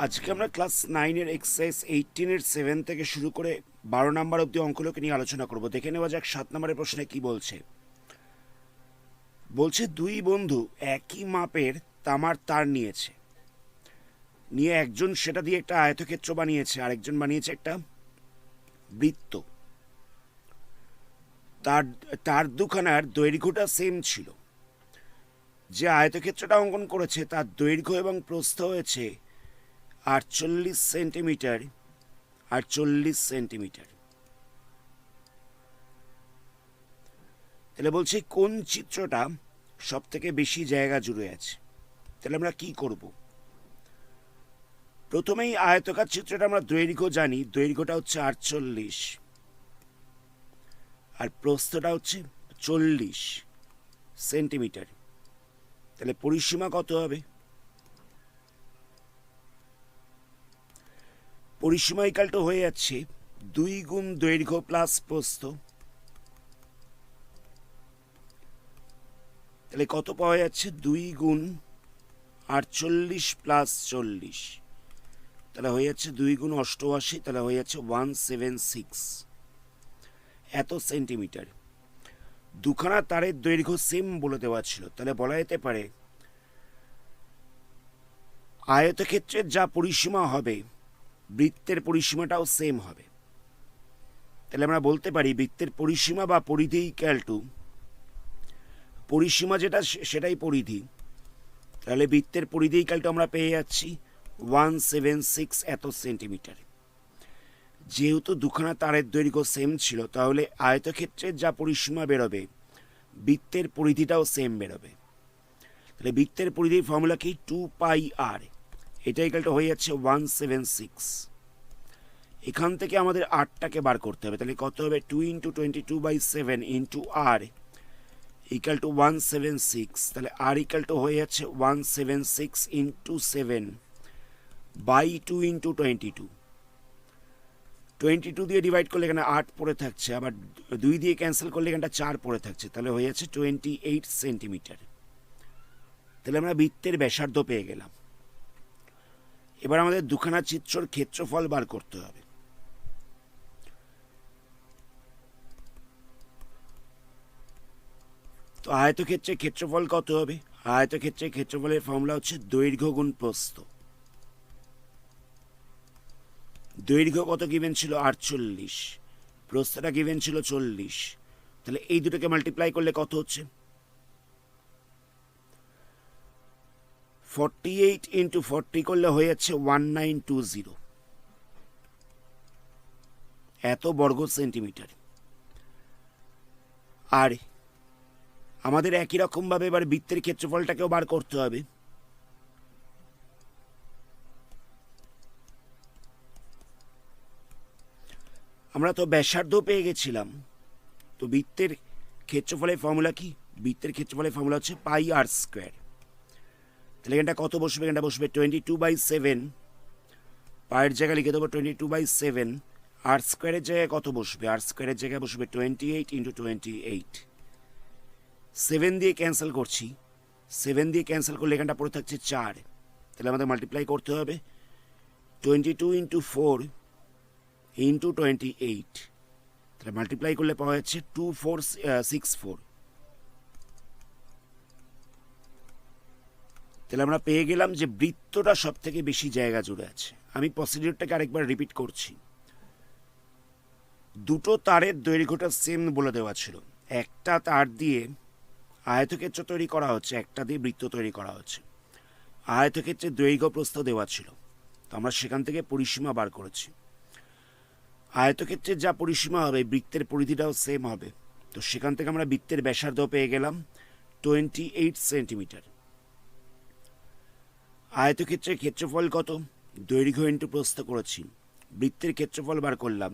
আজকে আমরা class 9-এর exercise 18-এর 7 থেকে শুরু করে 12 নাম্বার অবধি অঙ্কগুলোকে নিয়ে আলোচনা করব। দেখে নেওয়া যাক 7 নম্বরের প্রশ্নে কি বলছে। বলছে দুই বন্ধু একই মাপের তামার তার নিয়ে একজন সেটা দিয়ে একটা আয়তক্ষেত্র বানিয়েছে, আরেকজন বানিয়েছে একটা বৃত্ত। তার দুখানার দৈর্ঘ্যটা সেম ছিল। যে আয়তক্ষেত্রটা অঙ্কন করেছে তার দৈর্ঘ্য এবং প্রস্থ হয়েছে 48 সেন্টিমিটার আর 40 সেন্টিমিটার। তাহলে বলছে কোন চিত্রটা সব থেকে বেশি জায়গা জুড়ে আছে। তাহলে আমরা কি করব? প্রথমেই আয়তকার চিত্রটা আমরা দৈর্ঘ্য জানি, দৈর্ঘ্যটা হচ্ছে 48 আর প্রস্থটা হচ্ছে 40 সেন্টিমিটার। তাহলে পরিসীমা কত হবে? পরিসীমা ইকালটা হয়ে যাচ্ছে 2 গুণ দৈর্ঘ্য প্লাস প্রস্থ। তাহলে কত পাওয়া যাচ্ছে? 2 গুণ 48 প্লাস 40, তাহলে হয়ে যাচ্ছে 2 গুণ 88, তাহলে হয়ে যাচ্ছে 176 এত সেন্টিমিটার। দুখানা তারের দৈর্ঘ্য সেম বলে দেওয়া ছিল, তাহলে বলা যেতে পারে আয়তক্ষেত্রের যা পরিসীমা হবে বৃত্তের পরিসীমাটাও সেম হবে। তাহলে আমরা বলতে পারি বৃত্তের পরিসীমা বা পরিধি ইকুয়াল টু পরিসীমা যেটা সেটাই পরিধি। তাহলে বৃত্তের পরিধি ইকুয়াল টু আমরা পেয়ে যাচ্ছি 176 এত সেন্টিমিটার। যেহেতু দুখানা তারের দৈর্ঘ্য সেম ছিল, তাহলে আয়তক্ষেত্রের যা পরিসীমা বেরোবে বৃত্তের পরিধিটাও সেম বেরোবে। তাহলে বৃত্তের পরিধির ফর্মুলা কি? 2πr, এটা ইকুয়াল টু হয়ে যাচ্ছে 176। এখান থেকে আমাদের আরটাকে বার করতে হবে। তাহলে কত হবে? 2 × 22/7 ইন্টু আর ইকুয়াল টু 176। তাহলে আর ইকুয়াল টু হয়ে যাচ্ছে 176 ইন্টু 7 বাই 2 × 22। 22 দিয়ে ডিভাইড করলে এখানে 8 পড়ে থাকছে, আবার 2 দিয়ে ক্যান্সেল করলে এখানটা 4 পড়ে থাকছে, তাহলে হয়ে যাচ্ছে 28 সেন্টিমিটার। তাহলে আমরা বৃত্তের ব্যাসার্ধ পেয়ে গেলাম। এবার আমাদের দুখানা চিত্রর ক্ষেত্রফল বার করতে হবে। তো আয়তক্ষেত্রের ক্ষেত্রফল কত হবে? আয়তক্ষেত্রের ক্ষেত্রফলের ফর্মুলা হচ্ছে দৈর্ঘ্য গুণ প্রস্থ। দৈর্ঘ্য কত গিভেন ছিল? 48, প্রস্থটা গিভেন ছিল 40। তাহলে এই দুটোকে মাল্টিপ্লাই করলে কত হচ্ছে? 48 × 40 করলে হয়ে যাচ্ছে 1920 এত বর্গ সেন্টিমিটার। আর আমাদের একই রকমভাবে এবার বৃত্তের ক্ষেত্রফলটাকেও বার করতে হবে। আমরা তো ব্যাসার্ধ পেয়ে গেছিলাম, তো বৃত্তের ক্ষেত্রফলের ফর্মুলা কি? বৃত্তের ক্ষেত্রফলের ফর্মুলা হচ্ছে πr²। তাহলে এখানটা কত বসবে? এখানটা বসবে 22/7, পায়ের জায়গায় লিখে দেবো 22/7। আর স্কোয়ারের জায়গায় কত বসবে? আর স্কোয়ারের জায়গায় বসবে 28 × 28। 7 দিয়ে ক্যান্সেল করছি, 7 দিয়ে ক্যান্সেল করলে এখানটা পড়ে থাকছে 4। তাহলে আমাদের মাল্টিপ্লাই করতে হবে 22 × 4 × 28। তাহলে মাল্টিপ্লাই করলে পাওয়া যাচ্ছে 2464। তাহলে আমরা পেয়ে গেলাম যে বৃত্তটা সব থেকে বেশি জায়গা জুড়ে আছে। আমি প্রসিডিউরটাকে আরেকবার রিপিট করছি। দুটো তারের দৈর্ঘ্যটা সেম বলে দেওয়া ছিল। একটা তার দিয়ে আয়তক্ষেত্র তৈরি করা হচ্ছে, একটা দিয়ে বৃত্ত তৈরি করা হচ্ছে। আয়তক্ষেত্রের দৈর্ঘ্য প্রস্থ দেওয়া ছিল, তো আমরা সেখান থেকে পরিসীমা বার করেছি। আয়তক্ষেত্রের যা পরিসীমা হবে বৃত্তের পরিধিটাও সেম হবে, তো সেখান থেকে আমরা বৃত্তের ব্যাসার্ধ পেয়ে গেলাম 28 সেন্টিমিটার। আয়তক্ষেত্রের ক্ষেত্রফল কত? দৈর্ঘ্য ইন্টু প্রস্থ করেছি, বৃত্তের ক্ষেত্রফল বার করলাম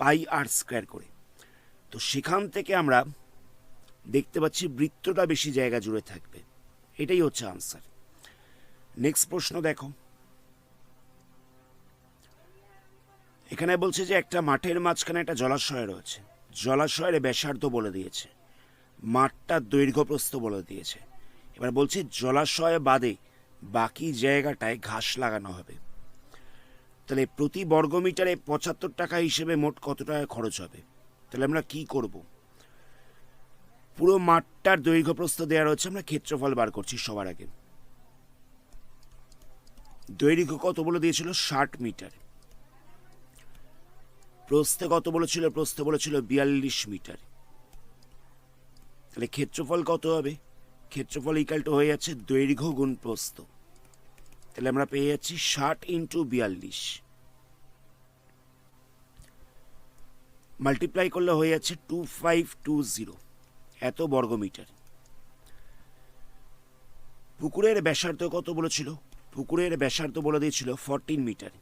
πr² করে। তো সেখান থেকে আমরা দেখতে পাচ্ছি বৃত্তটা বেশি জায়গা জুড়ে থাকবে। এটাই হচ্ছে আনসার। নেক্সট প্রশ্ন দেখো। এখানে বলছে যে একটা মাঠের মাঝখানে একটা জলাশয় রয়েছে। জলাশয়ের ব্যাসার্ধ বলে দিয়েছে, মাঠটার দৈর্ঘ্য প্রস্থ বলে দিয়েছে। এবার বলছে জলাশয় বাদে বাকি জায়গাটায় ঘাস লাগানো হবে। তাহলে প্রতি বর্গমিটারে 75 টাকা হিসেবে মোট কত টাকা খরচ হবে? তাহলে আমরা কি করব? পুরো মাঠটার দৈর্ঘ্য প্রস্থ দেওয়া রয়েছে, আমরা ক্ষেত্রফল বার করছি সবার আগে। দৈর্ঘ্য কত বলে দিয়েছিল? 60 মিটার। প্রস্থে কত বলেছিল? প্রস্থে বলেছিল 42 মিটার। তাহলে ক্ষেত্রফল কত হবে? ক্ষেত্রফল ইকাল টু হয়ে যাচ্ছে দৈর্ঘ্য গুণ প্রস্থ। তাহলে আমরা পেয়ে যাচ্ছি 60 ইন্টু 42, মাল্টিপ্লাই করলে হয়ে যাচ্ছে 2520 এত বর্গমিটার। পুকুরের ব্যাসার্ধ কত বলেছিল? পুকুরের ব্যাসার্ধ বলে দিয়েছিল 14 মিটার।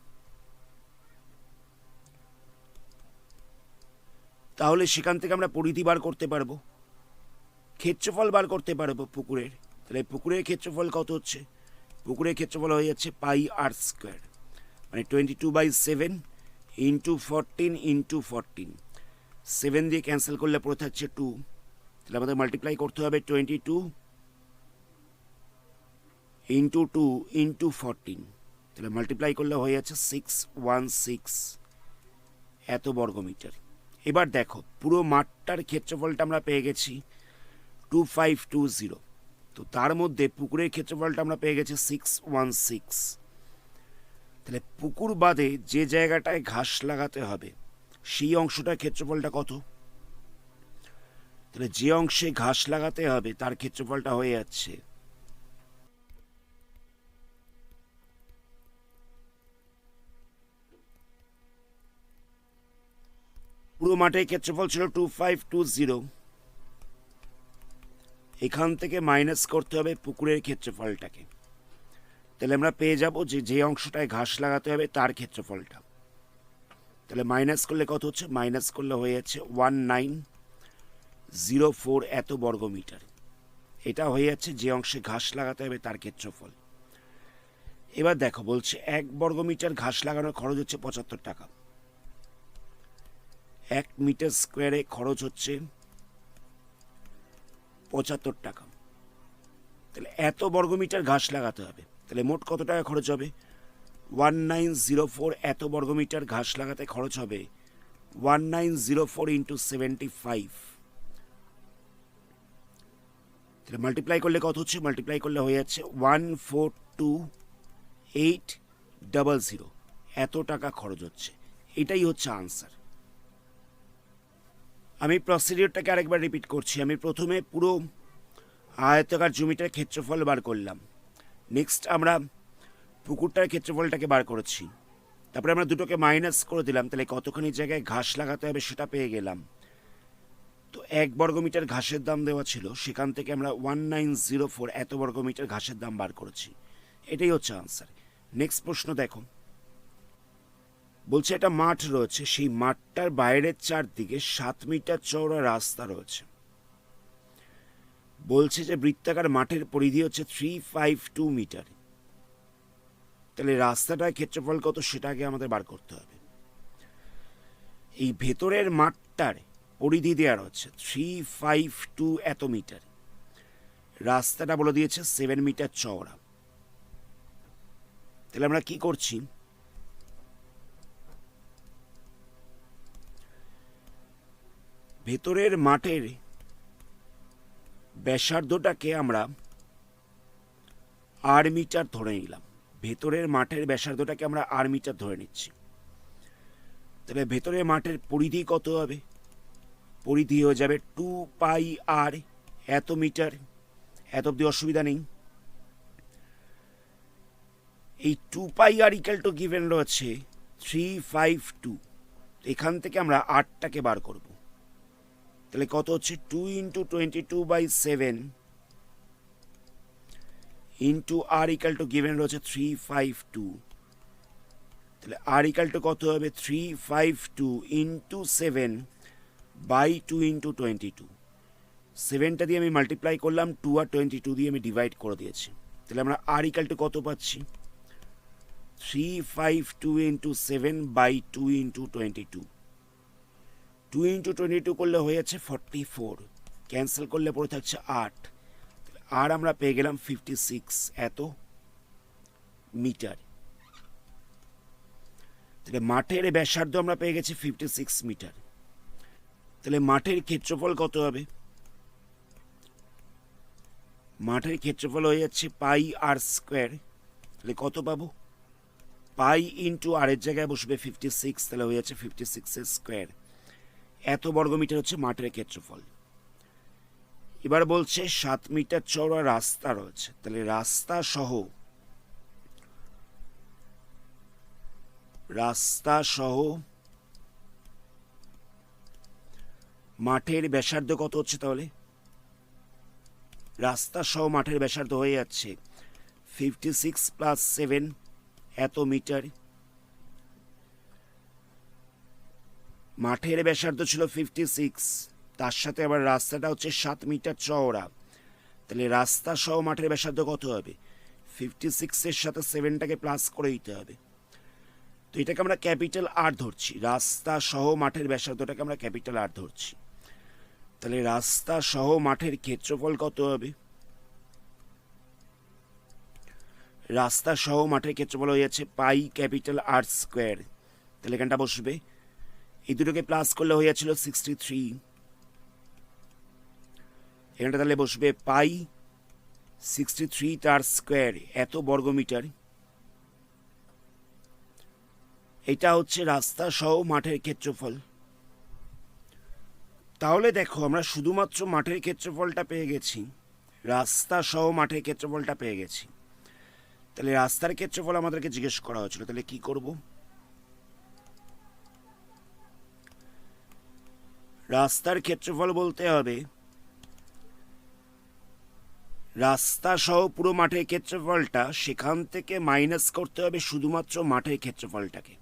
তাহলে সেখান থেকে আমরা পরিধি বার করতে পারবো, ক্ষেত্রফল বার করতে পারবো পুকুরের। তাহলে পুকুরের ক্ষেত্রফল কত হচ্ছে? পুকুরের ক্ষেত্রফল হয়ে যাচ্ছে পাই আর স্কোয়ার, মানে 22/7 ইন্টু 14 ইন্টু 14। 7 দিয়ে ক্যান্সেল করলে পড়ে থাকছে 2। তাহলে আমাদের মাল্টিপ্লাই করতে হবে 22 ইন্টু 2 ইন্টু 14। তাহলে মাল্টিপ্লাই করলে হয়ে যাচ্ছে 616 এত বর্গমিটার। এবার দেখো পুরো মাঠটার ক্ষেত্রফলটা আমরা পেয়ে গেছি 2520, তো তার মধ্যে পুকুরের ক্ষেত্রফলটা আমরা পেয়ে গেছি 616। তাহলে পুকুর বাদে যে জায়গাটায় ঘাস লাগাতে হবে সেই অংশটার ক্ষেত্রফলটা কত? তাহলে যে অংশে ঘাস লাগাতে হবে তার ক্ষেত্রফলটা হয়ে যাচ্ছে পুরো মাঠের ক্ষেত্রফল ছিল 2520, এখান থেকে মাইনাস করতে হবে পুকুরের ক্ষেত্রফলটাকে। তাহলে আমরা পেয়ে যাব যে যে অংশটায় ঘাস লাগাতে হবে তার ক্ষেত্রফলটা। তাহলে মাইনাস করলে কত হচ্ছে? মাইনাস করলে হয়ে যাচ্ছে 1904 এত বর্গমিটার। এটা হয়ে যাচ্ছে যে অংশে ঘাস লাগাতে হবে তার ক্ষেত্রফল। এবার দেখো বলছে 1 বর্গমিটার ঘাস লাগানোর খরচ হচ্ছে 75 টাকা। 1 মিটার স্কোয়ারে খরচ হচ্ছে 75 টাকা। তাহলে এত বর্গমিটার ঘাস লাগাতে হবে, তাহলে মোট কত টাকা খরচ হবে? 1904 এত বর্গমিটার ঘাস লাগাতে খরচ হবে 1904 ইন্টু 75। তাহলে মাল্টিপ্লাই করলে কত হচ্ছে? মাল্টিপ্লাই করলে হয়ে যাচ্ছে 142800 এত টাকা খরচ হচ্ছে। এটাই হচ্ছে আনসার। আমি প্রসিডিওরটাকে আরেকবার রিপিট করছি। আমি প্রথমে পুরো আয়তাকার জমিটার ক্ষেত্রফল বার করলাম, নেক্সট আমরা পুকুরটার ক্ষেত্রফলটাকে বার করেছি, তারপরে আমরা দুটোকে মাইনাস করে দিলাম, তাহলে কতখানি জায়গায় ঘাস লাগাতে হবে সেটা পেয়ে গেলাম। তো 1 বর্গমিটার ঘাসের দাম দেওয়া ছিল, সেখান থেকে আমরা 1904 এত বর্গমিটার ঘাসের দাম বার করেছি। এটাই হচ্ছে আনসার। নেক্সট প্রশ্ন দেখো, বলছে একটা মাঠ রয়েছে, সেই মাঠটার বাইরের চারদিকে 7 মিটার চওড়া রাস্তা রয়েছে। বলছে যে বৃত্তাকার মাঠের পরিধি হচ্ছে 352 মিটার। তাহলে রাস্তাটার ক্ষেত্রফল কত সেটা আগে আমাদের বার করতে হবে। এই ভেতরের মাঠটার পরিধি দেওয়া রয়েছে 352 এত মিটার, রাস্তাটা বলে দিয়েছে 7 মিটার চওড়া। তাহলে আমরা কি করছি? ভেতরের মাঠের ব্যাসার্ধটাকে আমরা 8 মিটার ধরে নিলাম। ভেতরের মাঠের ব্যাসার্ধটাকে আমরা 8 মিটার ধরে নিচ্ছি। তাহলে ভেতরের মাঠের পরিধি কত হবে? পরিধি হয়ে যাবে 2 পাই আর এত মিটার। এত অব্দি অসুবিধা নেই। এই 2 পাই আর ইকাল টু গিভেন রয়েছে 352। এখান থেকে আমরা 8টাকে বার করব। তাহলে কত হচ্ছে? 2 into 22/7 into R equal to given রয়েছে 352। তাহলে আর ইকাল টু কত হবে? 352 ইন্টু 7/2 ইন্টু 22। 7টা দিয়ে আমি মাল্টিপ্লাই করলাম, 2 আর 22 দিয়ে আমি ডিভাইড করে দিয়েছি। তাহলে আমরা আর ইকাল টু কত পাচ্ছি? 352 ইন্টু 7/2 ইন্টু 22। 2 ইন্টু 22 করলে হয়ে যাচ্ছে 44, ক্যান্সেল করলে পড়ে থাকছে 8। আর আমরা পেয়ে গেলাম 56 এত মিটার। তাহলে মাঠের ব্যাসার্ধ আমরা পেয়ে গেছি 56 মিটার। তাহলে মাঠের ক্ষেত্রফল কত হবে? মাঠের ক্ষেত্রফল হয়ে যাচ্ছে পাই আর স্কোয়ার। তাহলে কত পাবো? পাই ইন্টু আর এর জায়গায় বসবে 56, তাহলে হয়ে যাচ্ছে 56 স্কোয়ার। এত বর্গমিটার হচ্ছে মাঠের ক্ষেত্রফল। এবার বলছে 7 মিটার চওড়া রাস্তা রয়েছে, তাহলে রাস্তা সহ মাঠের ব্যাসার্ধ কত হচ্ছে? তাহলে রাস্তা সহ মাঠের ব্যাসার্ধ হয়ে যাচ্ছে 56 প্লাস 7 এত মিটার। মাঠের ব্যাসার্ধ ছিল 56, তার সাথে আবার রাস্তাটা হচ্ছে 7 মিটার চওড়া, তাহলে রাস্তা সহ মাঠের ব্যাসার্ধ কত হবে? 56 এর সাথে 7টাকে প্লাস করে দিতে হবে। তো এটাকে আমরা ক্যাপিটাল আর ধরছি, রাস্তা সহ মাঠের ব্যাসার্ধটাকে আমরা ক্যাপিটাল আর ধরছি। তাহলে রাস্তা সহ মাঠের ক্ষেত্রফল কত হবে? রাস্তা সহ মাঠের ক্ষেত্রফল হয়ে যাচ্ছে পাই ক্যাপিটাল আর স্কোয়ার। তাহলে এখানটা বসবে, এই দুটোকে প্লাস করলে হয়ে যাচ্ছিল 63, এখানটা তাহলে বসবে পাই 63 তার স্কোয়ার এত বর্গমিটার। এটা হচ্ছে রাস্তা সহ মাঠের ক্ষেত্রফল। তাহলে দেখো আমরা শুধুমাত্র মাঠের ক্ষেত্রফলটা পেয়ে গেছি, রাস্তা সহ মাঠের ক্ষেত্রফলটা পেয়ে গেছি। তাহলে রাস্তার ক্ষেত্রফল আমাদেরকে জিজ্ঞেস করা হয়েছিল, তাহলে কি করব? রাস্তার ক্ষেত্রফল বলতে হবে রাস্তা সহ পুরো মাঠের ক্ষেত্রফলটা, সেখান থেকে মাইনাস করতে হবে শুধুমাত্র মাঠের ক্ষেত্রফলটাকে।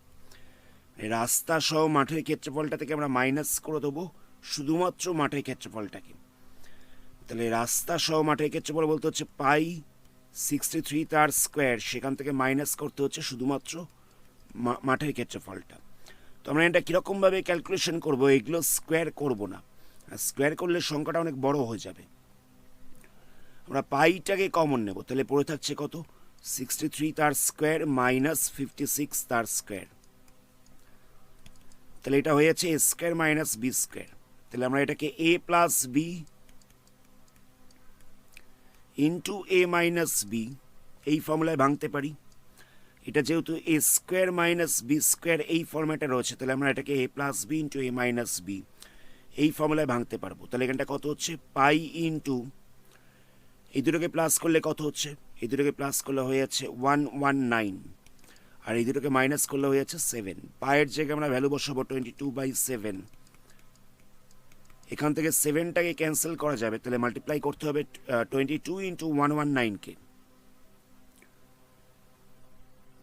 রাস্তা সহ মাঠের ক্ষেত্রফলটা থেকে আমরা মাইনাস করে দেবো শুধুমাত্র মাঠের ক্ষেত্রফলটাকে। তাহলে রাস্তা সহ মাঠের ক্ষেত্রফল বলতে হচ্ছে পাই 63 তার স্কোয়ার, সেখান থেকে মাইনাস করতে হচ্ছে শুধুমাত্র মাঠের ক্ষেত্রফলটা। তো আমরা এটা কীরকমভাবে ক্যালকুলেশন করব? এগুলো স্কোয়ার করব না, স্কোয়ার করলে সংখ্যাটা অনেক বড় হয়ে যাবে। আমরা পাইটাকে কমন নেব, তাহলে পড়ে থাকছে কত? 63 তার স্কোয়ার মাইনাস 56 তার স্কোয়ার। তাহলে এটা হয়ে যাচ্ছে এ স্কোয়ার মাইনাস বি স্কোয়ার। তাহলে আমরা এটাকে এ প্লাস বি ইন্টু এ মাইনাস বি এই ফর্মুলায় ভাঙতে পারি। এটা যেহেতু এ স্কোয়ার মাইনাস বি স্কোয়ার এই ফর্ম্যাটে রয়েছে, তাহলে আমরা এটাকে এ প্লাস বি ইন্টু এ মাইনাস বি এই ফর্মুলায় ভাঙতে পারবো। তাহলে এখানটা কত হচ্ছে? পাই ইন্টু এই দুটোকে প্লাস করলে কত হচ্ছে? এই দুটোকে প্লাস করলে হয়ে যাচ্ছে 119, আর এই দুটোকে মাইনাস করলে হয়ে যাচ্ছে 7। পায়ের জায়গায় আমরা ভ্যালু বসাবো 22/7। এখান থেকে 7টাকে ক্যান্সেল করা যাবে, তাহলে মাল্টিপ্লাই করতে হবে 22 ইন্টু 119কে।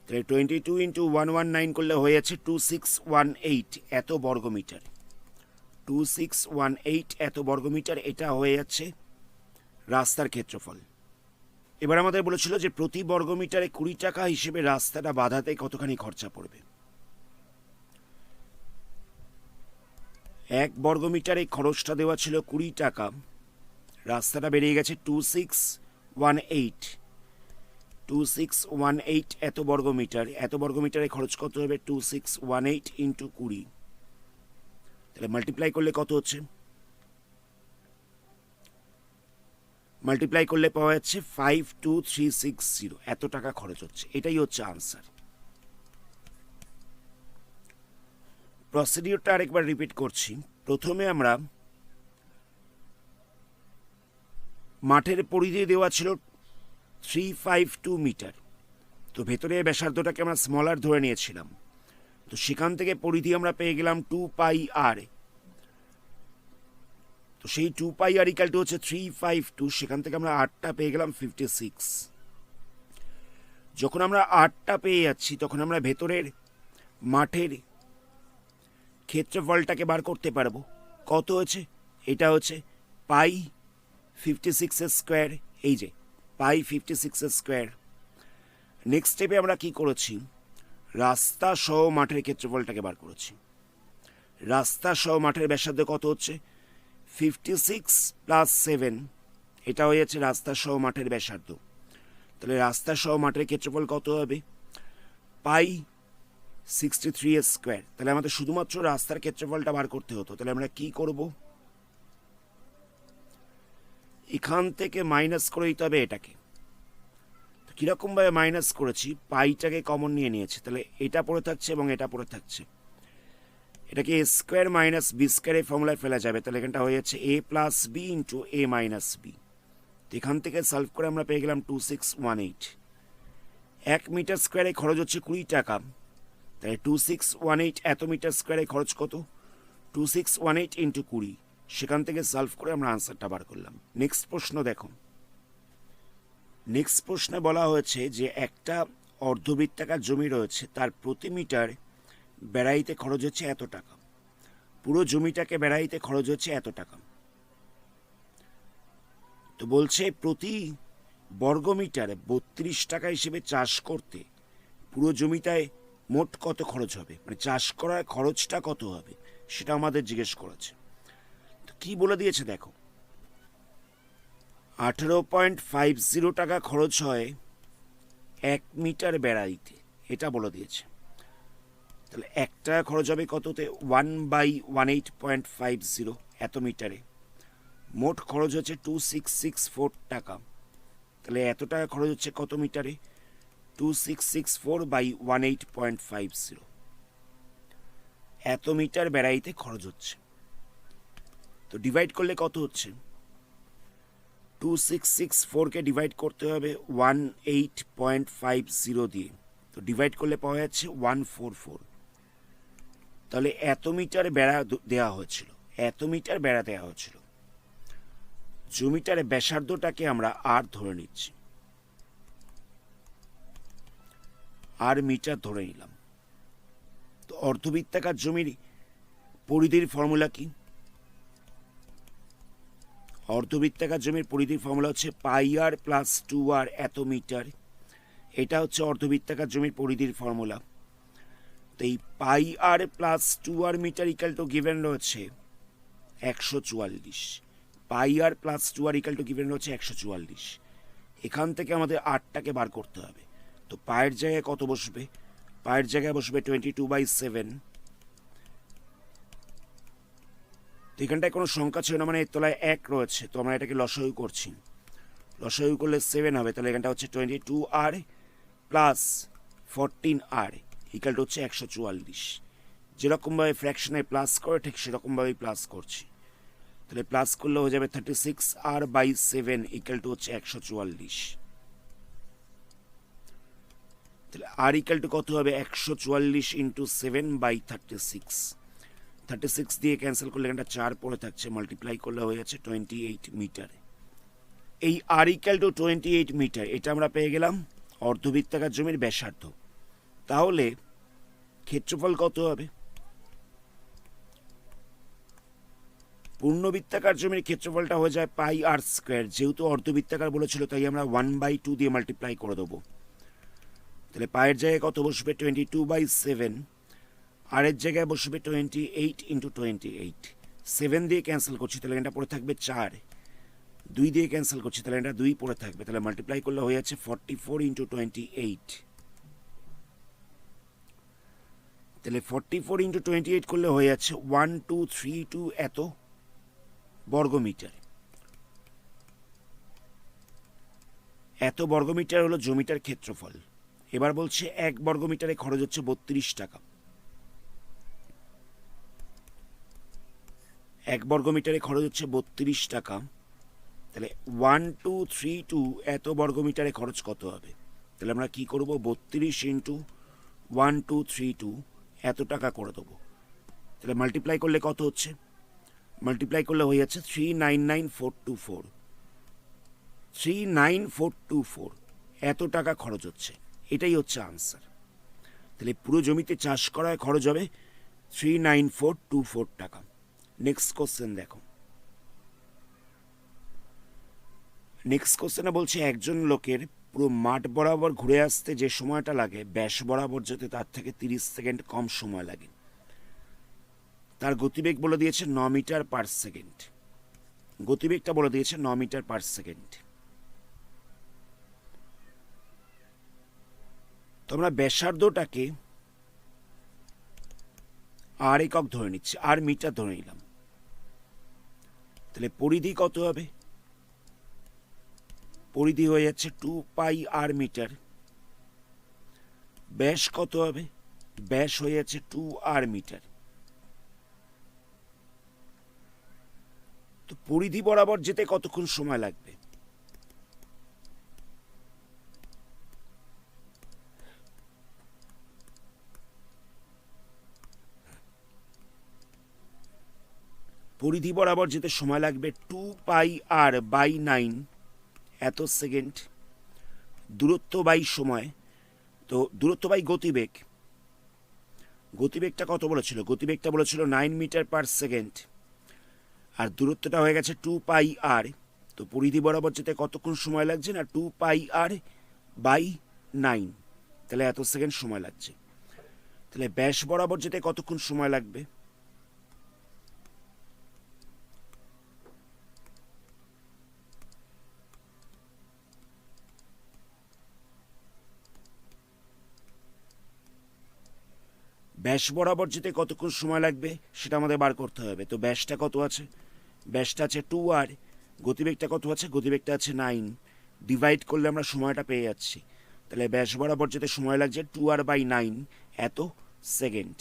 তাহলে 22 ইন্টু 119 করলে হয়ে যাচ্ছে 2618 এত বর্গমিটার। 2618 এত বর্গমিটার, এটা হয়ে যাচ্ছে রাস্তার ক্ষেত্রফল। এবার আমাদের বলেছিল যে প্রতি বর্গমিটারে 20 টাকা হিসেবে রাস্তাটা বাঁধাতে কতখানি খরচা পড়বে। 1 বর্গমিটারে খরচটা দেওয়া ছিল 20 টাকা, রাস্তাটা বেরিয়ে গেছে 2618 এত বর্গমিটার। এত বর্গমিটারে খরচ কত হবে? 2618 ইন্টু 20, তাহলে মাল্টিপ্লাই করলে কত হচ্ছে? মাল্টিপ্লাই করলে পাওয়া যাচ্ছে 52360, এত টাকা খরচ হচ্ছে। এটাই হচ্ছে আনসার। প্রসিডিওরটা আরেকবার রিপিট করছি। প্রথমে আমরা মাঠের পরিধি দেওয়া ছিল 352 মিটার, তো ভেতরে ব্যাসার্ধটাকে আমরা স্মলার ধরে নিয়েছিলাম, তো সেখান থেকে পরিধি আমরা পেয়ে গেলাম 2πr। তো সেই 2πr ইকাল টু হচ্ছে 352, সেখান থেকে আমরা 8টা পেয়ে গেলাম 56। যখন আমরা 8টা পেয়ে যাচ্ছি তখন আমরা ভেতরের মাঠের ক্ষেত্রফলটাকে বার করতে পারবো। কত হচ্ছে? এটা হচ্ছে পাই 56 স্কোয়ার, এই যে পাই 56 স্কোয়ার। নেক্সট স্টেপে আমরা কি করেছি? রাস্তা সহ মাঠের ক্ষেত্রফলটাকে বার করেছি। রাস্তা সহ মাঠের ব্যাসার্ধ কত হচ্ছে? 56 প্লাস 7, এটা হয়ে যাচ্ছে রাস্তা সহ মাঠের ব্যাসার্ধ। তাহলে রাস্তা সহ মাঠের ক্ষেত্রফল কত হবে? পাই 63 স্কোয়ার। তাহলে আমাদের শুধুমাত্র রাস্তার ক্ষেত্রফলটা বার করতে হতো। তাহলে আমরা কি করব, এখান থেকে মাইনাস করে দিতে হবে এটাকে। কীরকমভাবে মাইনাস করেছি, পাইটাকে কমন নিয়ে নিয়েছি, তাহলে এটা পড়ে থাকছে এবং এটা পড়ে থাকছে। এটাকে এ স্কোয়ার মাইনাস বি স্কোয়ার এই ফর্মুলায় ফেলা যাবে। তাহলে এখানটা হয়ে যাচ্ছে এ প্লাস বি ইন্টু এ মাইনাস বি। এখান থেকে সলভ করে আমরা পেয়ে গেলাম 2618। 1 মিটার স্কোয়ারে খরচ হচ্ছে 20 টাকা। তাই 2618 এত মিটার স্কোয়ারে খরচ কত, 2618 ইন্টু 20। সেখান থেকে সলভ করে আমরা আনসারটা বার করলাম। নেক্সট প্রশ্ন দেখো। নেক্সট প্রশ্নে বলা হয়েছে যে একটা অর্ধবৃত্তাকার জমি রয়েছে, তার প্রতি মিটার বেড়াইতে খরচ হচ্ছে এত টাকা। পুরো জমিটাকে বেড়াইতে খরচ হচ্ছে এত টাকা। তো বলছে প্রতি বর্গমিটারে 32 টাকা হিসেবে চাষ করতে পুরো জমিটায় মোট কত খরচ হবে, মানে চাষ করার খরচটা কত হবে সেটা আমাদের জিজ্ঞেস করেছে। তো কি বলে দিয়েছে দেখো, 18.50 টাকা খরচ হয় 1 মিটার বেড়াইতে, এটা বলে দিয়েছে। তাহলে 1 টাকা খরচ হবে কততে, 1/18.50 এত মিটারে। মোট খরচ হচ্ছে 2664 টাকা। তাহলে এত টাকা খরচ হচ্ছে কত মিটারে, 2664/18.50। এত মিটার বেড়াইতে খরচ হচ্ছে। তো ডিভাইড করলে কত হচ্ছে, 2664কে ডিভাইড করতে হবে 18.50 দিয়ে। তো ডিভাইড করলে পাওয়া যাচ্ছে 144। তাহলে এত মিটার বেড়া দেওয়া হয়েছিল, এত মিটার বেড়া দেওয়া হয়েছিল। জমিটার ব্যাসার্ধটাকে আমরা আর ধরে নিচ্ছি, আর মিটার ধরে নিলাম। তো অর্ধবৃত্তাকার জমির পরিধির ফর্মুলা কি, অর্ধবৃত্তাকার জমির পরিধির ফর্মুলা হচ্ছে পাই আর প্লাস 2r এত মিটার। এটা হচ্ছে অর্ধবৃত্তাকার জমির পরিধির ফর্মুলা। তো এই pi r plus 2r metre equal to given রয়েছে 144। Pi r plus 2r equal to given রয়েছে 144। এখান থেকে আমাদের আরটাকে বার করতে হবে। তো পায়ের জায়গায় কত বসবে, পায়ের জায়গায় বসবে 22/7। তো এখানটায় কোনো সংখ্যা ছিল না, মানে এর তলায় 1 রয়েছে, তো আমরা এটাকে লসাগু করছি। লসাগু করলে 7 হবে। তাহলে এখানটা হচ্ছে 22r plus 14r equal to হচ্ছে 144। যেরকমভাবে ফ্র্যাকশনে প্লাস করে ঠিক সেরকমভাবেই প্লাস করছি। তাহলে প্লাস করলে হয়ে যাবে 36r/7 ইকাল টু হচ্ছে 144। তাহলে আর ইকাল টু কত হবে, 144 ইন্টু 7/36। 36 দিয়ে ক্যান্সেল করলে এখানটা 4 পড়ে থাকছে, মাল্টিপ্লাই করলে হয়ে যাচ্ছে 28 মিটার। এই আর ইকাল টু 28 মিটার, এটা আমরা পেয়ে গেলাম অর্ধবৃত্তাকার জমির ব্যাসার্ধ। তাহলে ক্ষেত্রফল কত হবে, পূর্ণবৃত্তাকার জমির ক্ষেত্রফলটা হয়ে যায় পাই আর স্কোয়ার। যেহেতু অর্ধবৃত্তাকার বলেছিল তাই আমরা 1/2 দিয়ে মাল্টিপ্লাই করে দেবো। তাহলে পায়ের জায়গায় কত বসবে, 22/7। আর এর জায়গায় বসবে 28 ইন্টু 28। 7 দিয়ে ক্যান্সেল করছি, তাহলে এটা পড়ে থাকবে 4। 2 দিয়ে ক্যান্সেল করছি, তাহলে এটা 2 পড়ে থাকবে। তাহলে মাল্টিপ্লাই করলে হয়ে যাচ্ছে 44 ইন্টু 28। তাহলে 44 ইন্টু 28 করলে হয়ে যাচ্ছে 1232 এত বর্গমিটার। এত বর্গমিটার হলো জমিটার ক্ষেত্রফল। এবার বলছে 1 বর্গমিটারে খরচ হচ্ছে 32 টাকা। 1 বর্গমিটারে খরচ হচ্ছে 32 টাকা। তাহলে 1232 এত বর্গমিটারে খরচ কত হবে, তাহলে আমরা কি করব, 32 ইন্টু 1232 এত টাকা করে দেবো। তাহলে মাল্টিপ্লাই করলে কত হচ্ছে, মাল্টিপ্লাই করলে হয়ে যাচ্ছে 399424। 39424 এত টাকা খরচ হচ্ছে, এটাই হচ্ছে আনসার। তাহলে পুরো জমিতে চাষ করায় খরচ হবে 39424 টাকা। নেক্সট কোশ্চেন দেখো। নেক্সট কোশ্চেনে বলছে একজন লোকের পুরো মাঠ বরাবর ঘুরে আসতে যে সময়টা লাগে ব্যাস বরাবর যেতে তার থেকে 30 সেকেন্ড কম সময় লাগে। তার গতিবেগ বলে দিয়েছে 9 মিটার পার সেকেন্ড। গতিবেগটা বলে দিয়েছে 9 মিটার পার সেকেন্ড। তো আমরা ব্যাসার্ধটাকে আর একক ধরে নিচ্ছি, আর মিটার ধরে নিলাম। তাহলে পরিধি কত হবে? পরিধি হয়ে যাচ্ছে 2 পাই আর মিটার। ব্যাস কত হবে? ব্যাস হয়ে যাচ্ছে 2 আর মিটার। তো পরিধি বরাবর যেতে কতক্ষণ সময় লাগবে? পরিধি বরাবর যেতে সময় লাগবে 2 পাই আর/9 এত সেকেন্ড। দূরত্ব বাই সময়, তো দূরত্ব বাই গতিবেগ। গতিবেগটা কত বলেছিল? গতিবেগটা বলেছিল 9 মিটার পার সেকেন্ড, আর দূরত্বটা হয়ে গেছে 2 পাই আর। তো পরিধি বরাবর যেতে কতক্ষণ সময় লাগছে? না 2 পাই আর/9, তাহলে এত সেকেন্ড সময় লাগছে। তাহলে ব্যাস বরাবর যেতে কতক্ষণ সময় লাগবে? ব্যাস বরাবর যেতে কতক্ষণ সময় লাগবে সেটা আমাদের বার করতে হবে। তো ব্যাসটা কত আছে? ব্যাসটা আছে 2 আর। গতিবেগটা কত আছে? গতিবেগটা আছে 9। ডিভাইড করলে আমরা সময়টা পেয়ে যাচ্ছি। তাহলে ব্যাস বরাবর যেতে সময় লাগছে 2r/9 এত সেকেন্ড।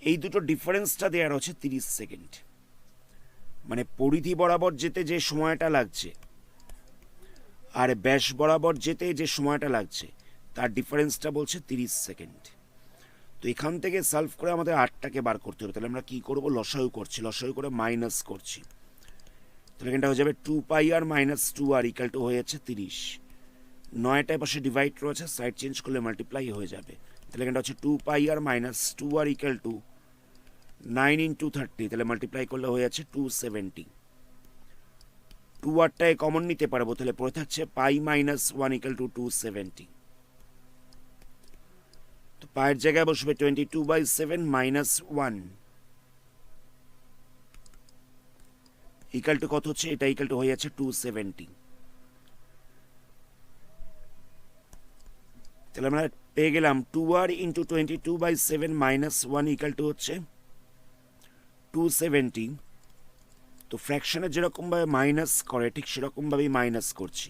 এই দুটো ডিফারেন্সটা দেওয়ার হচ্ছে 30 সেকেন্ড। মানে পরিধি বরাবর যেতে যে সময়টা লাগছে আর ব্যাস বরাবর যেতে যে সময়টা লাগছে তার ডিফারেন্সটা বলছে 30 সেকেন্ড। তো এখান থেকে সলভ করে আমাদের 8টাকে বার করতে হবে। তাহলে আমরা কি করব? লসাগু করছি, লসাগু করে মাইনাস করছি। তাহলে এখানটা হয়ে যাবে 2 পাই আর - 2r = হয়ে যাচ্ছে 30। 9টায় পাশে ডিভাইড রয়েছে, সাইড চেঞ্জ করলে মাল্টিপ্লাই হয়ে যাবে। তাহলে এখানটা হচ্ছে 2 পাই আর - 2r = 9 × 30। তাহলে মাল্টিপ্লাই করলে হয়ে যাচ্ছে 270। 2rটায় কমন নিতে পারবো, তাহলে পড়ে থাকছে পাই - 1 = 270। তো পায়ের জায়গায় বসবে 22/7 - 1 = কত হচ্ছে? এটা = হয়ে যাচ্ছে 270। তাহলে আমরা পেয়ে গেলাম 2r × 22/7 - 1 = হচ্ছে 270। তো ফ্র্যাকশনের যেরকমভাবে মাইনাস করে ঠিক সেরকমভাবেই মাইনাস করছি।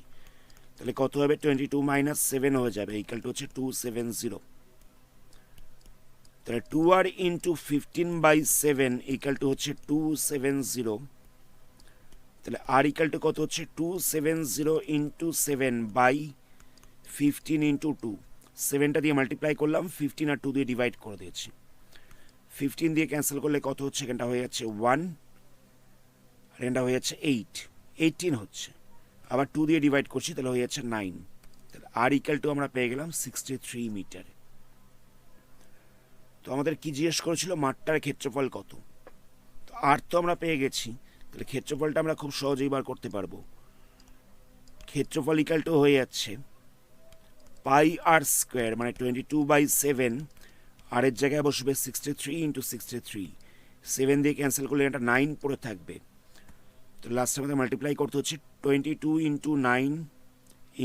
তাহলে কত হবে? 22 - 7 হয়ে যাবে, = হচ্ছে 270। তাহলে 2r × 15/7 = হচ্ছে 270। তাহলে r = কত হচ্ছে? 270 × 7/15 × 2। 7টা দিয়ে মাল্টিপ্লাই করলাম, 15 আর 2 দিয়ে ডিভাইড করে দিয়েছি। 15 দিয়ে ক্যান্সেল করলে কত হচ্ছে? এখানটা হয়ে যাচ্ছে 1 আর এখানটা হয়ে যাচ্ছে 8, 18 হচ্ছে। আবার 2 দিয়ে ডিভাইড করছি, তাহলে হয়ে যাচ্ছে 9। তাহলে r = আমরা পেয়ে গেলাম 63 মিটার। তো আমাদের কি জিজ্ঞেস করেছিল? মাঠটার ক্ষেত্রফল কত? তো আর তো আমরা পেয়ে গেছি, তাহলে ক্ষেত্রফলটা আমরা খুব সহজেই বার করতে পারবো। ক্ষেত্রফল = হয়ে যাচ্ছে πr², মানে 22/7। আর এর জায়গায় বসবে 63 × 63। 7 দিয়ে ক্যান্সেল করলে এটা 9 পড়ে থাকবে। তো লাস্টে আমাদের মাল্টিপ্লাই করতে হচ্ছে 22 × 9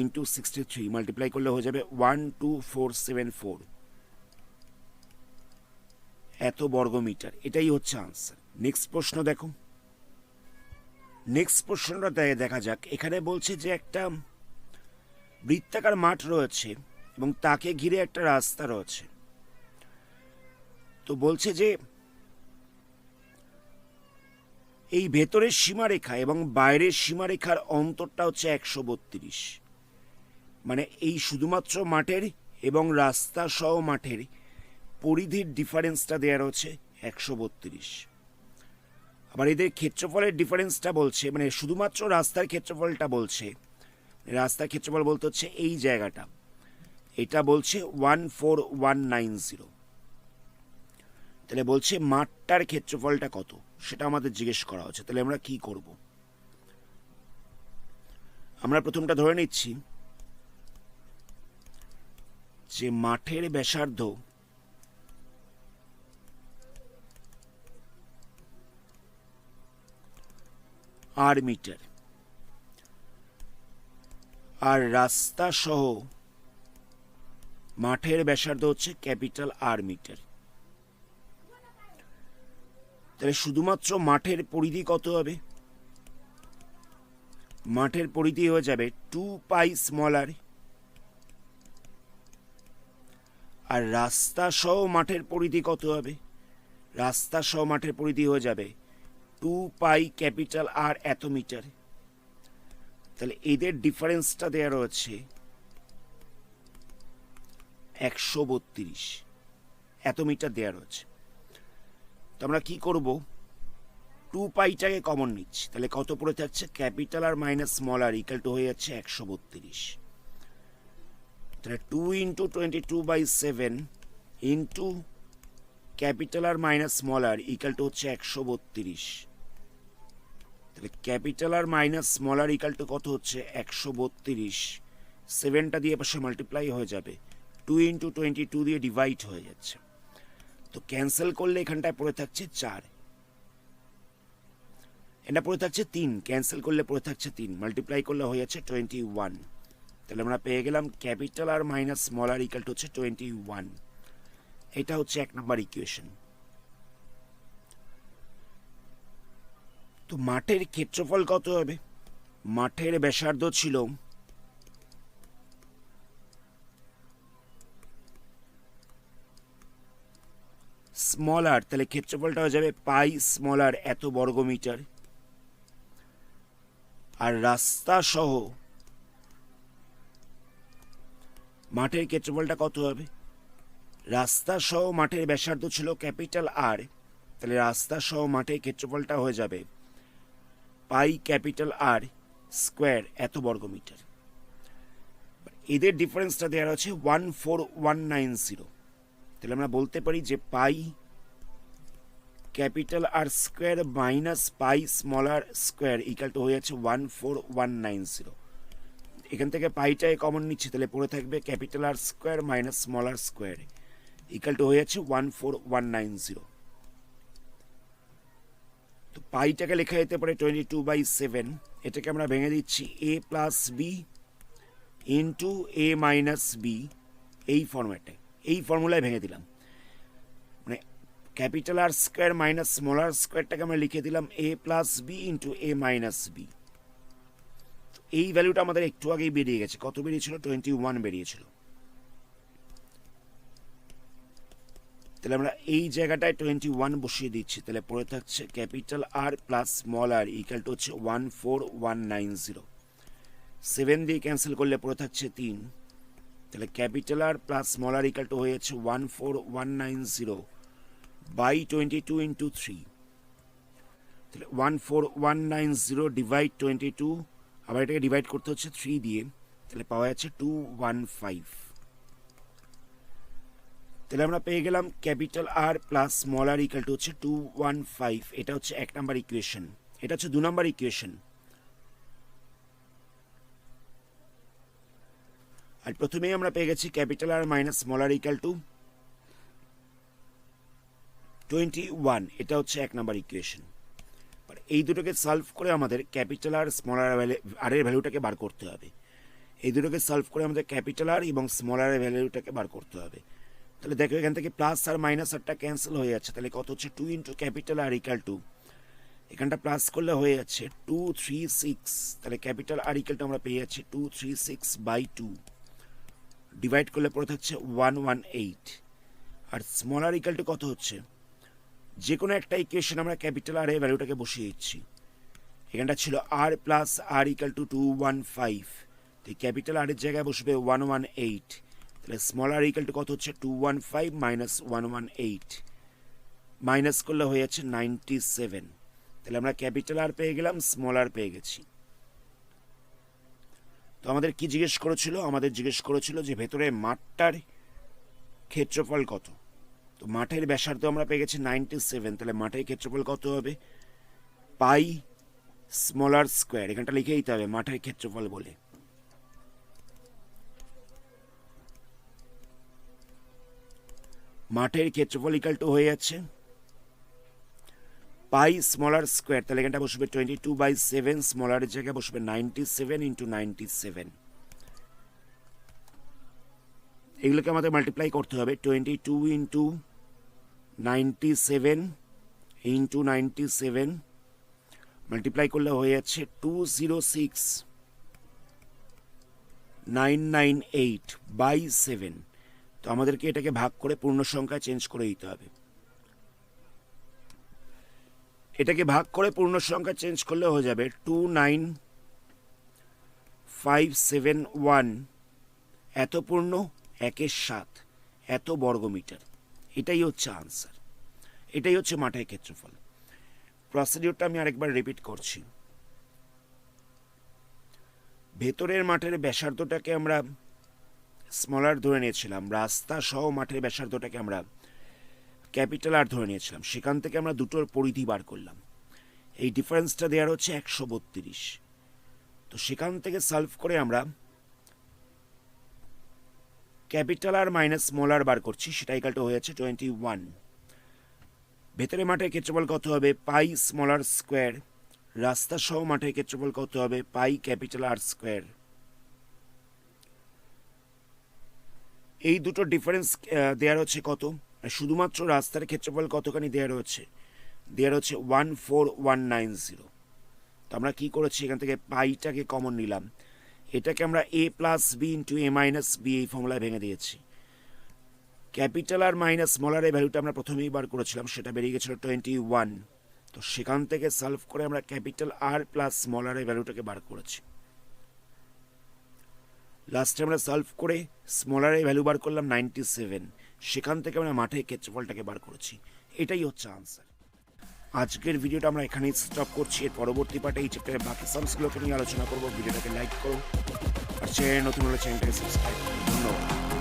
× 63। মাল্টিপ্লাই করলে হয়ে যাবে 12474 এত বর্গমিটার। এটাই হচ্ছে আনসার। নেক্সট প্রশ্ন দেখো। নেক্সট প্রশ্নটা দেখা যাক। এখানে বলছে যে একটা বৃত্তাকার মাঠ রয়েছে এবং তাকে ঘিরে একটা রাস্তা রয়েছে। তো বলছে যে এই ভেতরের সীমারেখা এবং বাইরের সীমারেখার অন্তরটা হচ্ছে 132। মানে এই শুধুমাত্র মাঠের এবং রাস্তা সহ মাঠের পরিধির ডিফারেন্সটা দেওয়া রয়েছে 132। আবার এদের ক্ষেত্রফলের ডিফারেন্সটা বলছে, মানে শুধুমাত্র রাস্তার ক্ষেত্রফলটা বলছে, রাস্তার ক্ষেত্রফল বলতে হচ্ছে এই জায়গাটা, এটা বলছে 14190। তাহলে বলছে মাঠটার ক্ষেত্রফলটা কত সেটা আমাদের জিজ্ঞেস করা হচ্ছে। তাহলে আমরা কি করব? আমরা প্রথমটা ধরে নিচ্ছি যে মাঠের ব্যাসার্ধ আর মিটার আর রাস্তা সহ মাঠের ব্যাসার্ধ হচ্ছে ক্যাপিটাল আর মিটার। তাহলে শুধুমাত্র মাঠের পরিধি কত হবে? মাঠের পরিধি হয়ে যাবে 2 পাই স্মল আর। আর রাস্তা সহ মাঠের পরিধি কত হবে? রাস্তা সহ মাঠের পরিধি হয়ে যাবে 2 পাই ক্যাপিটাল আর এত মিটার। তাহলে এদের ডিফারেন্সটা দেওয়া রয়েছে 132 এত মিটার দেওয়া রয়েছে। তো আমরা কি করব, 2 পাইটাকে কমন নিচ্ছি, তাহলে কত পড়ে থাকছে? Capital R minus small R equal to হয়ে যাচ্ছে 132। তাহলে 2 into 22/7 into capital R minus small R equal to হচ্ছে 132। তাহলে capital R minus small R equal to কত হচ্ছে? 132। 7টা দিয়ে পাশে মাল্টিপ্লাই হয়ে যাবে, 2 ইন্টু 22 দিয়ে ডিভাইড হয়ে যাচ্ছে। তো ক্যান্সেল করলে এখানটায় পড়ে থাকছে 4, এটা পড়ে থাকছে 3, ক্যান্সেল করলে পড়ে থাকছে 3, মাল্টিপ্লাই করলে হয়ে যাচ্ছে 21। তাহলে আমরা পেয়ে গেলাম capital R minus small R equal to হচ্ছে 21। এটা হচ্ছে 1 নম্বর ইকুয়েশন। তো মাঠের ক্ষেত্রফল কত হবে? মাঠের ব্যাসার্ধ ছিল স্মল আর, তাহলে ক্ষেত্রফলটা হয়ে যাবে পাই স্মল আর এত বর্গ মিটার। আর রাস্তা সহ মাঠের ক্ষেত্রফলটা কত হবে? রাস্তা সহ মাঠের ব্যাসার্ধ ছিল ক্যাপিটাল আর, তাহলে রাস্তা সহ মাঠের ক্ষেত্রফলটা হয়ে যাবে পাই ক্যাপিটাল আর স্কোয়ার এত বর্গ মিটার। এদের ডিফারেন্সটা দেওয়া আছে 14190। তাহলে আমরা বলতে পারি যে pi capital R square minus pi small R square equal to হয়ে যাচ্ছে 14190। এখান থেকে পাইটাই কমন নিচ্ছি, তাহলে পড়ে থাকবে capital R square minus small R square equal to হয়ে যাচ্ছে 14190। তো পাইটাকে লেখা যেতে পারে 22/7। এটাকে আমরা ভেঙে দিচ্ছি a plus B into a minus B, এই ফর্ম্যাটে, এই ফর্মুলায় ভেঙে দিলাম। মানে capital R square minus small R স্কোয়ারটাকে আমরা লিখে দিলাম a plus B into a minus B. এই ভ্যালুটা আমাদের একটু আগেই বেরিয়ে গেছে। কত বেরিয়েছিল? 21 বেরিয়েছিল। তাহলে আমরা এই জায়গাটায় 21 বসিয়ে দিচ্ছি, তাহলে পড়ে থাকছে capital R plus small R equal to হচ্ছে 14190। 7 দিয়ে ক্যান্সেল করলে পড়ে থাকছে 3, তাহলে capital R plus small R equal to হয়ে যাচ্ছে 14190 বাই 22 ইন্টু 3। তাহলে 14190 ডিভাইড 22, আবার এটাকে ডিভাইড করতে হচ্ছে 3 দিয়ে, তাহলে পাওয়া যাচ্ছে 215। তাহলে আমরা পেয়ে গেলাম capital R plus small R equal to হচ্ছে 215। এটা হচ্ছে 1 নাম্বার ইকুয়েশন। এটা হচ্ছে 2 নাম্বার ইকুয়েশন। আর প্রথমেই আমরা পেয়ে গেছি capital R minus small R equal to 21। এটা হচ্ছে 1 নাম্বার ইকুয়েশন। এই দুটোকে সলভ করে আমাদের ক্যাপিটাল আর স্মল আর এর ভ্যালুটাকে বার করতে হবে। এই দুটোকে সলভ করে আমাদের ক্যাপিটাল আর এবং স্মল আর এর ভ্যালুটাকে বার করতে হবে। তাহলে দেখো এখান থেকে প্লাস আর মাইনাস আরটা ক্যান্সেল হয়ে যাচ্ছে, তাহলে কত হচ্ছে 2 into capital R equal to, এখানটা প্লাস করলে হয়ে যাচ্ছে 236। তাহলে ক্যাপিটাল আর ইকাল টু আমরা পেয়ে যাচ্ছি 236/2, ডিভাইড করলে পড়ে থাকছে 118। আর স্মল আর ইকাল টু কত হচ্ছে? যে কোনো একটা ইকুয়েশন আমরা ক্যাপিটাল আর এর ভ্যালুটাকে বসিয়ে দিচ্ছি। এখানটা ছিল আর প্লাস আর ইকাল টু 215, তো ক্যাপিটাল আর এর জায়গায় বসবে 118। তাহলে স্মল আর ইকাল টু কত হচ্ছে? 215 মাইনাস 118, মাইনাস করলে হয়ে যাচ্ছে 97। তাহলে আমরা ক্যাপিটাল আর পেয়ে গেলাম, স্মল আর পেয়ে গেছি। তো আমাদের কি জিজ্ঞেস করেছিল? আমাদের জিজ্ঞেস করেছিল যে ভেতরে মাঠটার ক্ষেত্রফল কত। তো মাঠের ব্যাসার্ধ আমরা পেয়ে গেছি 97, তাহলে মাঠের ক্ষেত্রফল কত হবে? পাই স্মল আর স্কোয়ার, এখানটা লিখে দিতে হবে মাঠের ক্ষেত্রফল বলে। মাঠের ক্ষেত্রফল ইকাল টু হয়ে যাচ্ছে পাই স্মল আর স্কোয়ার, তাহলে এখানটা বসবে 22/7, স্মল আর জায়গায় বসবে 97 ইন্টু 97। এগুলোকে আমাদের মাল্টিপ্লাই করতে হবে, 22 ইন্টু 97 ইন্টু 97 মাল্টিপ্লাই করলে হয়ে যাচ্ছে 206,998/7। তো আমাদেরকে এটাকে ভাগ করে পূর্ণ সংখ্যা চেঞ্জ করে দিতে হবে। এটাকে ভাগ করে পূর্ণ সংখ্যা চেঞ্জ করলে হয়ে যাবে 29571 এত পূর্ণ 1/7 এত বর্গমিটার। এটাই হচ্ছে আনসার, এটাই হচ্ছে মাঠের ক্ষেত্রফল। প্রসিডিউরটা আমি আরেকবার রিপিট করছি। ভেতরের মাঠের ব্যাসার্ধটাকে আমরা স্মলার ধরে নিয়েছিলাম, রাস্তা সহ মাঠের ব্যাসার্ধটাকে আমরা ক্যাপিটাল আর ধরে নিয়েছিলাম। সেখান থেকে আমরা দুটোর পরিধি বার করলাম। এই ডিফারেন্সটা দেওয়ার হচ্ছে 132। তো সেখান থেকে সলভ করে আমরা ক্যাপিটাল আর মাইনাস স্মল আর বার করছি, সেটা ইকালটা হয়ে যাচ্ছে 21। ভেতরে মাঠের ক্ষেত্রফল কত হবে? Pi small R square. রাস্তা সহ মাঠের ক্ষেত্রফল কত হবে? Pi capital R square. এই দুটো ডিফারেন্স দেওয়ার হচ্ছে কত? শুধুমাত্র রাস্তার ক্ষেত্রফল কতখানি দেওয়ার হচ্ছে? 14190। তো আমরা কি করেছি, এখান থেকে পাইটাকে কমন নিলাম, এটাকে আমরা a plus B into a minus B এই ফর্মুলায় ভেঙে দিয়েছি। ক্যাপিটাল আর মাইনাস স্মলারের ভ্যালুটা আমরা প্রথমেই বার করেছিলাম, সেটা বেরিয়ে গেছিল 21। তো সেখান থেকে সলভ করে আমরা ক্যাপিটাল আর প্লাস স্মলারের ভ্যালুটাকে বার করেছি। লাস্টে আমরা সলভ করে স্মলারের ভ্যালু বার করলাম 97। সেখান থেকে আমরা মাঠের ক্ষেত্রফলটাকে বার করেছি। এটাই হচ্ছে আনসার। আজকের ভিডিওটা আমরা এখানেই স্টপ করছি। এর পরবর্তী পার্টে এই চ্যাপ্টারের বাকি সামসগুলোকে নিয়ে আলোচনা করবো। ভিডিওটাকে লাইক করো আর চ্যানেল নতুন হলে চ্যানেলটাকে সাবস্ক্রাইব করো। ধন্যবাদ।